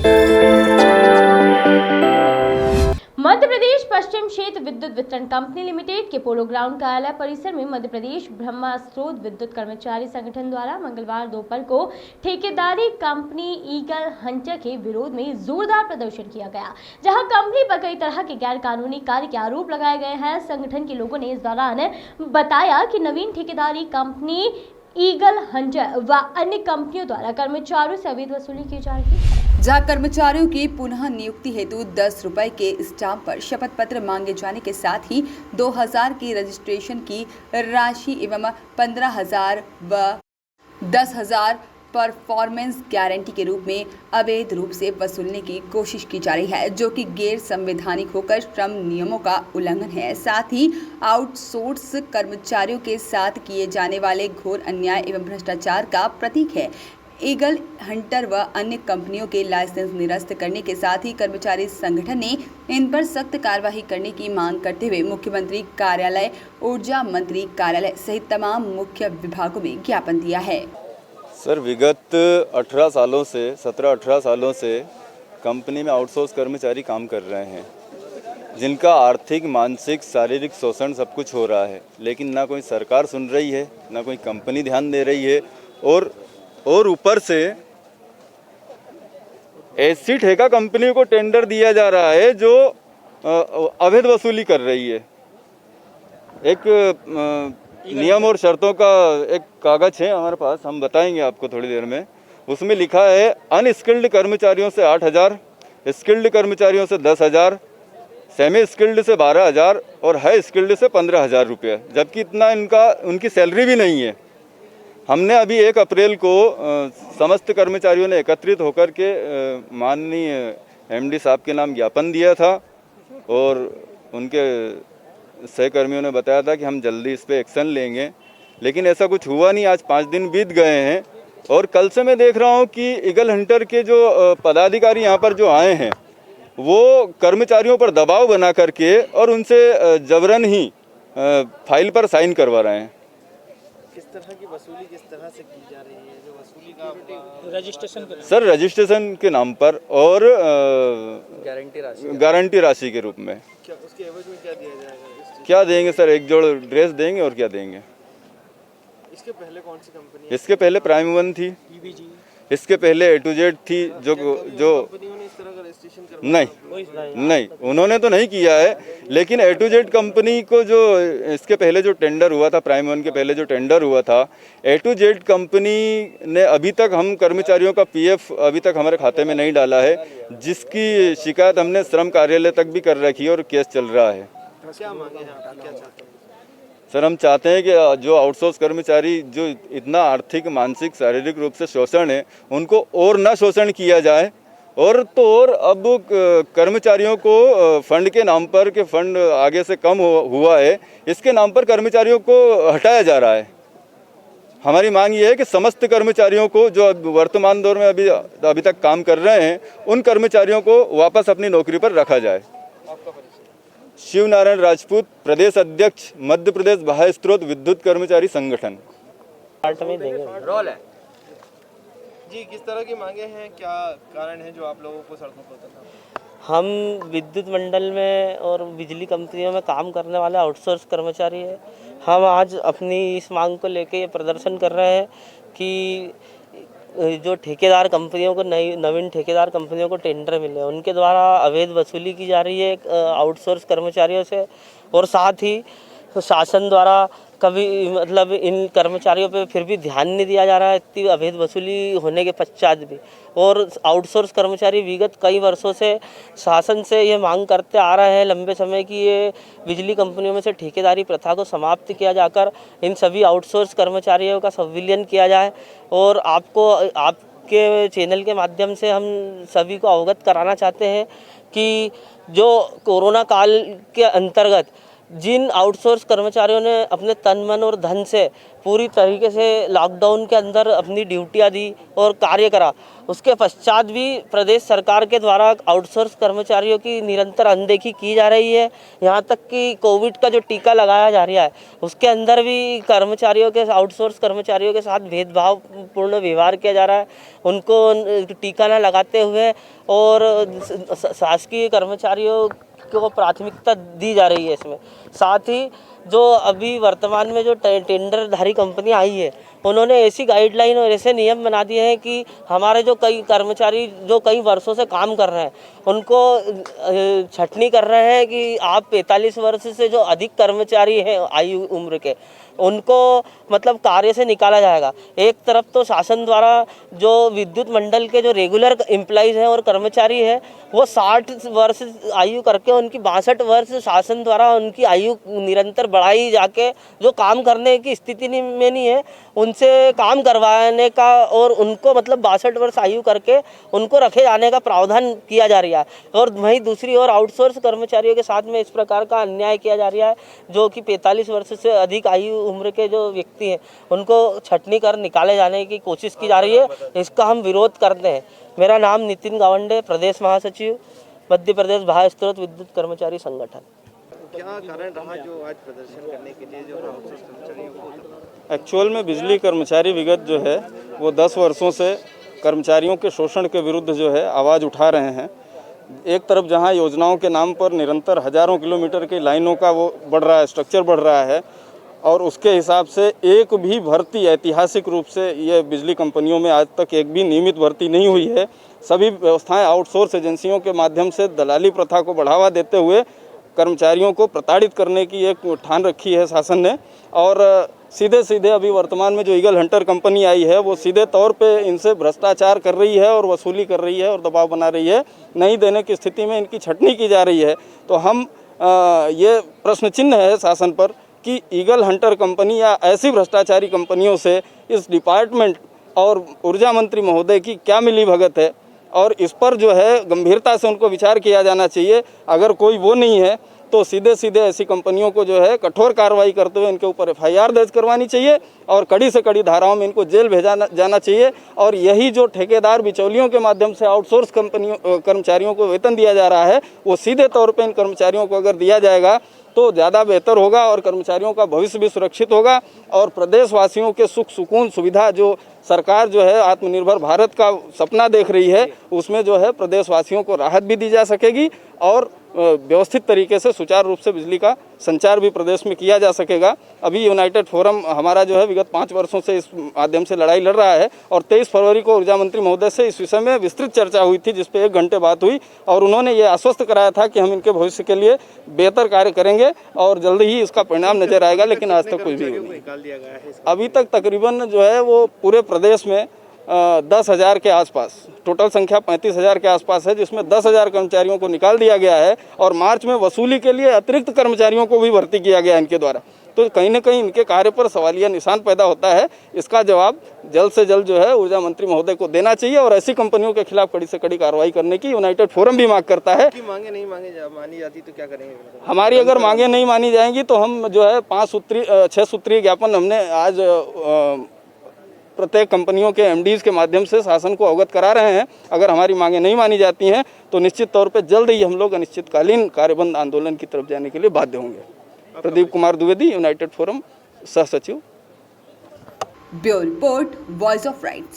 मध्य प्रदेश पश्चिम क्षेत्र विद्युत वितरण कंपनी लिमिटेड के पोलो ग्राउंड कार्यालय परिसर में मध्य प्रदेश ब्रह्मा स्रोत विद्युत कर्मचारी संगठन द्वारा मंगलवार दोपहर को ठेकेदारी कंपनी ईगल हंटर के विरोध में जोरदार प्रदर्शन किया गया, जहां कंपनी पर कई तरह के गैर कानूनी कार्य के आरोप लगाए गए हैं। संगठन के लोगों ने इस दौरान बताया कि नवीन ठेकेदारी कंपनी ईगल हंटर व अन्य कंपनियों द्वारा कर्मचारियों से अवैध वसूली की जा रही है, जहां कर्मचारियों की पुनः नियुक्ति हेतु 10 रुपए के स्टाम्प पर शपथ पत्र मांगे जाने के साथ ही 2000 की रजिस्ट्रेशन की राशि एवं 15,000 व 10,000 परफॉर्मेंस गारंटी के रूप में अवैध रूप से वसूलने की कोशिश की जा रही है, जो कि गैर संवैधानिक होकर श्रम नियमों का उल्लंघन है। साथ ही आउटसोर्स कर्मचारियों के साथ किए जाने वाले घोर अन्याय एवं भ्रष्टाचार का प्रतीक है। ईगल हंटर व अन्य कंपनियों के लाइसेंस निरस्त करने के साथ ही कर्मचारी संगठन ने इन पर सख्त कार्रवाई करने की मांग करते हुए मुख्यमंत्री कार्यालय, ऊर्जा मंत्री कार्यालय सहित तमाम मुख्य विभागों में ज्ञापन दिया है। सर, विगत 17-18 सालों से कंपनी में आउटसोर्स कर्मचारी काम कर रहे हैं, जिनका आर्थिक, मानसिक, शारीरिक शोषण सब कुछ हो रहा है, लेकिन ना कोई सरकार सुन रही है, ना कोई कंपनी ध्यान दे रही है। और ऊपर से ऐसी ठेका कंपनी को टेंडर दिया जा रहा है जो अवैध वसूली कर रही है। एक नियम और शर्तों का एक कागज है हमारे पास, हम बताएंगे आपको थोड़ी देर में। उसमें लिखा है अनस्किल्ड कर्मचारियों से 8,000, स्किल्ड कर्मचारियों से 10,000, सेमी स्किल्ड से 12,000 और हाई स्किल्ड से 15,000 रुपये, जबकि इतना उनकी सैलरी भी नहीं है। हमने अभी 1 अप्रैल को समस्त कर्मचारियों ने एकत्रित होकर के माननीय एमडी साहब के नाम ज्ञापन दिया था और उनके सहकर्मियों ने बताया था कि हम जल्दी इस पे एक्शन लेंगे, लेकिन ऐसा कुछ हुआ नहीं। आज 5 दिन बीत गए हैं और कल से मैं देख रहा हूँ कि ईगल हंटर के जो पदाधिकारी यहाँ पर जो आए हैं वो कर्मचारियों पर दबाव बना करके और उनसे जबरन ही फाइल पर साइन करवा रहे हैं। किस तरह की वसूली किस तरह से की जा रही है? जो वसूली का रजिस्ट्रेशन के नाम पर और गारंटी राशि के रूप में। क्या उसके एवज में क्या दिया जाएगा? क्या देंगे सर? 1 जोड़ ड्रेस देंगे और क्या देंगे। इसके पहले कौन सी कंपनी? इसके पहले प्राइम 1 थी, इसके पहले A to Z थी। जो कंपनियों ने इस तरह का रजिस्ट्रेशन नहीं, उन्होंने तो नहीं किया है, लेकिन A to Z कंपनी को जो इसके पहले जो टेंडर हुआ था, प्राइम 1 के पहले जो टेंडर हुआ था, A to Z कंपनी ने अभी तक हम कर्मचारियों का PF अभी तक हमारे खाते में नहीं डाला है, जिसकी शिकायत हमने श्रम कार्यालय तक भी कर रखी है और केस चल रहा है। क्या मांगे हैं आप? क्या चाहते हैं? सर, हम चाहते हैं कि जो आउटसोर्स कर्मचारी जो इतना आर्थिक, मानसिक, शारीरिक रूप से शोषण है, उनको और ना शोषण किया जाए। और अब कर्मचारियों को फंड के नाम पर कि फंड आगे से कम हुआ है, इसके नाम पर कर्मचारियों को हटाया जा रहा है। हमारी मांग ये है कि समस्त कर्मचारियों को जो वर्तमान दौर में अभी तक काम कर रहे हैं, उन कर्मचारियों को वापस अपनी नौकरी पर रखा जाए। शिव नारायण राजपूत, प्रदेश अध्यक्ष, मध्य प्रदेश बाह्य स्रोत विद्युत कर्मचारी संगठन। रोल है जी। किस तरह की मांगे हैं? क्या कारण है जो आप लोगों को सड़कों पर उतरना? हम विद्युत मंडल में और बिजली कंपनियों में काम करने वाले आउटसोर्स कर्मचारी हैं। हम आज अपनी इस मांग को लेकर ये प्रदर्शन कर रहे हैं कि जो ठेकेदार कंपनियों को नवीन ठेकेदार कंपनियों को टेंडर मिले, उनके द्वारा अवैध वसूली की जा रही है आउटसोर्स कर्मचारियों से, और साथ ही शासन द्वारा कभी इन कर्मचारियों पे फिर भी ध्यान नहीं दिया जा रहा है, इतनी अवैध वसूली होने के पश्चात भी। और आउटसोर्स कर्मचारी विगत कई वर्षों से शासन से ये मांग करते आ रहे हैं लंबे समय कि ये बिजली कंपनियों में से ठेकेदारी प्रथा को समाप्त किया जाकर इन सभी आउटसोर्स कर्मचारियों का संविलियन किया जाए। और आपके चैनल के माध्यम से हम सभी को अवगत कराना चाहते हैं कि जो कोरोना काल के अंतर्गत जिन आउटसोर्स कर्मचारियों ने अपने तन मन और धन से पूरी तरीके से लॉकडाउन के अंदर अपनी ड्यूटियां दी और कार्य करा, उसके पश्चात भी प्रदेश सरकार के द्वारा आउटसोर्स कर्मचारियों की निरंतर अनदेखी की जा रही है। यहाँ तक कि कोविड का जो टीका लगाया जा रहा है उसके अंदर भी कर्मचारियों के आउटसोर्स कर्मचारियों के साथ भेदभावपूर्ण व्यवहार किया जा रहा है। उनको टीका न लगाते हुए और शासकीय कर्मचारियों को प्राथमिकता दी जा रही है इसमें। साथ ही जो अभी वर्तमान में जो टेंडरधारी कंपनी आई है उन्होंने ऐसी गाइडलाइन और ऐसे नियम बना दिए हैं कि हमारे जो कई कर्मचारी जो कई वर्षों से काम कर रहे हैं उनको छटनी कर रहे हैं कि आप 45 वर्ष से जो अधिक कर्मचारी हैं आयु उम्र के उनको मतलब कार्य से निकाला जाएगा। एक तरफ तो शासन द्वारा जो विद्युत मंडल के जो रेगुलर एम्प्लॉइज हैं और कर्मचारी हैं वो 60 वर्ष आयु करके उनकी 62 वर्ष शासन द्वारा उनकी आयु निरंतर बढ़ाई जाके जो काम करने की स्थिति में नहीं है उनसे काम करवाने का और उनको मतलब 62 वर्ष आयु करके उनको रखे जाने का प्रावधान किया जा रहा है। और वहीं दूसरी ओर आउटसोर्स कर्मचारियों के साथ में इस प्रकार का अन्याय किया जा रहा है जो कि 45 वर्ष से अधिक आयु उम्र के जो व्यक्ति हैं उनको छटनी कर निकाले जाने की कोशिश की जा रही है। इसका हम विरोध करते हैं। मेरा नाम नितिन गावंडे, प्रदेश महासचिव, मध्य प्रदेश बाह्य स्रोत विद्युत कर्मचारी संगठन। क्या कारण रहा जो आज प्रदर्शन करने के लिए जो आउटसोर्स कर्मचारियों को? एक्चुअल में बिजली कर्मचारी विगत जो है वो 10 वर्षों से कर्मचारियों के शोषण के विरुद्ध जो है आवाज़ उठा रहे हैं। एक तरफ जहां योजनाओं के नाम पर निरंतर हज़ारों किलोमीटर की लाइनों का वो बढ़ रहा है, स्ट्रक्चर बढ़ रहा है और उसके हिसाब से एक भी भर्ती ऐतिहासिक रूप से ये बिजली कंपनियों में आज तक एक भी नियमित भर्ती नहीं हुई है। सभी व्यवस्थाएं आउटसोर्स एजेंसियों के माध्यम से दलाली प्रथा को बढ़ावा देते हुए कर्मचारियों को प्रताड़ित करने की एक ठान रखी है शासन ने। और सीधे सीधे अभी वर्तमान में जो ईगल हंटर कंपनी आई है वो सीधे तौर पे इनसे भ्रष्टाचार कर रही है और वसूली कर रही है और दबाव बना रही है। नहीं देने की स्थिति में इनकी छटनी की जा रही है। तो हम ये प्रश्न चिन्ह है शासन पर कि ईगल हंटर कंपनी या ऐसी भ्रष्टाचारी कंपनियों से इस डिपार्टमेंट और ऊर्जा मंत्री महोदय की क्या मिली भगत है और इस पर जो है गंभीरता से उनको विचार किया जाना चाहिए। अगर कोई वो नहीं है तो सीधे सीधे ऐसी कंपनियों को जो है कठोर कार्रवाई करते हुए इनके ऊपर FIR दर्ज करवानी चाहिए और कड़ी से कड़ी धाराओं में इनको जेल भेजा जाना चाहिए। और यही जो ठेकेदार बिचौलियों के माध्यम से आउटसोर्स कर्मचारियों को वेतन दिया जा रहा है वो सीधे तौर पे इन कर्मचारियों को अगर दिया जाएगा तो ज़्यादा बेहतर होगा और कर्मचारियों का भविष्य भी सुरक्षित होगा और प्रदेशवासियों के सुख सुकून सुविधा जो सरकार जो है आत्मनिर्भर भारत का सपना देख रही है उसमें जो है प्रदेशवासियों को राहत भी दी जा सकेगी और व्यवस्थित तरीके से सुचारू रूप से बिजली का संचार भी प्रदेश में किया जा सकेगा। अभी यूनाइटेड फोरम हमारा जो है विगत 5 वर्षों से इस माध्यम से लड़ाई लड़ रहा है और 23 फरवरी को ऊर्जा मंत्री महोदय से इस विषय में विस्तृत चर्चा हुई थी जिस पे 1 घंटे बात हुई और उन्होंने ये आश्वस्त कराया था कि हम इनके भविष्य के लिए बेहतर कार्य करेंगे और जल्दी ही इसका परिणाम नजर आएगा। लेकिन आज तक कुछ भी नहीं। अभी तक तकरीबन जो है वो पूरे प्रदेश में 10,000 के आसपास टोटल संख्या 35,000 के आसपास है जिसमें 10,000 कर्मचारियों को निकाल दिया गया है और मार्च में वसूली के लिए अतिरिक्त कर्मचारियों को भी भर्ती किया गया इनके द्वारा। तो कहीं ना कहीं इनके कार्य पर सवालिया निशान पैदा होता है। इसका जवाब जल्द से जल्द जो है ऊर्जा मंत्री महोदय को देना चाहिए और ऐसी कंपनियों के खिलाफ कड़ी से कड़ी कार्रवाई करने की यूनाइटेड फोरम भी मांग करता है। मांगे नहीं मानी जाती तो क्या करेंगे? हमारी अगर मांगे नहीं मानी जाएंगी तो हम जो है 6 सूत्रीय ज्ञापन हमने आज प्रत्येक कंपनियों के MDs के माध्यम से शासन को अवगत करा रहे हैं। अगर हमारी मांगे नहीं मानी जाती हैं तो निश्चित तौर पे जल्द ही हम लोग अनिश्चितकालीन कार्यबंद आंदोलन की तरफ जाने के लिए बाध्य होंगे। प्रदीप कुमार द्विवेदी, यूनाइटेड फोरम सह सचिव। Bureau report, voice of rights.